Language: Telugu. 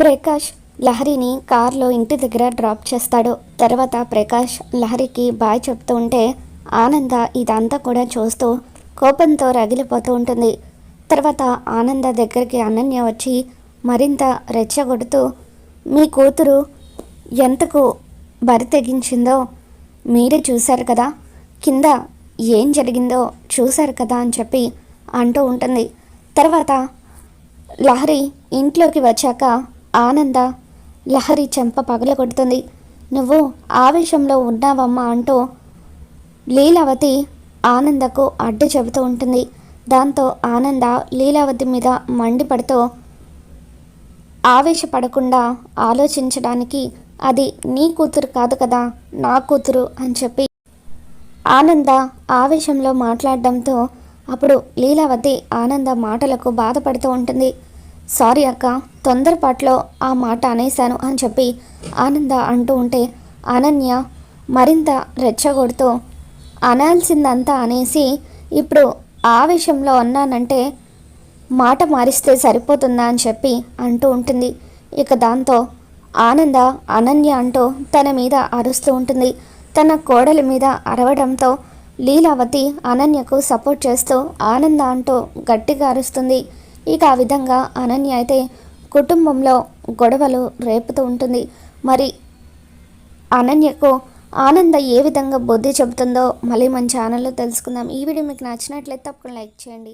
ప్రకాష్ లహరిని కార్లో ఇంటి దగ్గర డ్రాప్ చేస్తాడు. తర్వాత ప్రకాష్ లహరికి బాయ్ చెప్తూ ఉంటే ఆనంద ఇదంతా కూడా చూస్తూ కోపంతో రగిలిపోతూ ఉంటుంది. తర్వాత ఆనంద దగ్గరికి అనన్య వచ్చి మరింత రెచ్చగొడుతూ, మీ కూతురు ఎంతకు బరి తెగించిందో మీరే చూశారు కదా, కింద ఏం జరిగిందో చూశారు కదా అని చెప్పి అంటూ ఉంటుంది. తర్వాత లహరి ఇంట్లోకి వచ్చాక ఆనంద లహరి చెంప పగలగొడుతుంది. నువ్వు ఆవేశంలో ఉన్నావమ్మా అంటూ లీలావతి ఆనందకు అడ్డు చెబుతూ ఉంటుంది. దాంతో ఆనంద లీలావతి మీద మండిపడుతూ, ఆవేశపడకుండా ఆలోచించడానికి అది నీ కూతురు కాదు కదా, నా కూతురు అని చెప్పి ఆనంద ఆవేశంలో మాట్లాడడంతో అప్పుడు లీలావతి ఆనంద మాటలకు బాధపడుతూ ఉంటుంది. సారీ అక్క, తొందరపాట్లో ఆ మాట అనేశాను అని చెప్పి ఆనంద అంటూ ఉంటే అనన్య మరింత రెచ్చగొడుతూ, అనాల్సిందంతా అనేసి ఇప్పుడు ఆవేశంలో అన్నానంటే మాట మారిస్తే సరిపోతుందా అని చెప్పి అంటూ ఉంటుంది. ఇక దాంతో ఆనంద అనన్య అంటూ తన మీద అరుస్తూ ఉంటుంది. తన కోడలి మీద అరవడంతో లీలావతి అనన్యకు సపోర్ట్ చేస్తూ ఆనంద అంటూ గట్టిగా అరుస్తుంది. ఇక ఆ విధంగా అనన్య అయితే కుటుంబంలో గొడవలు రేపుతూ ఉంటుంది. మరి అనన్యకు ఆనంద ఏ విధంగా బుద్ధి చెబుతుందో మళ్ళీ మన ఛానల్లో తెలుసుకుందాం. ఈ వీడియో మీకు నచ్చినట్లయితే తప్పకుండా లైక్ చేయండి.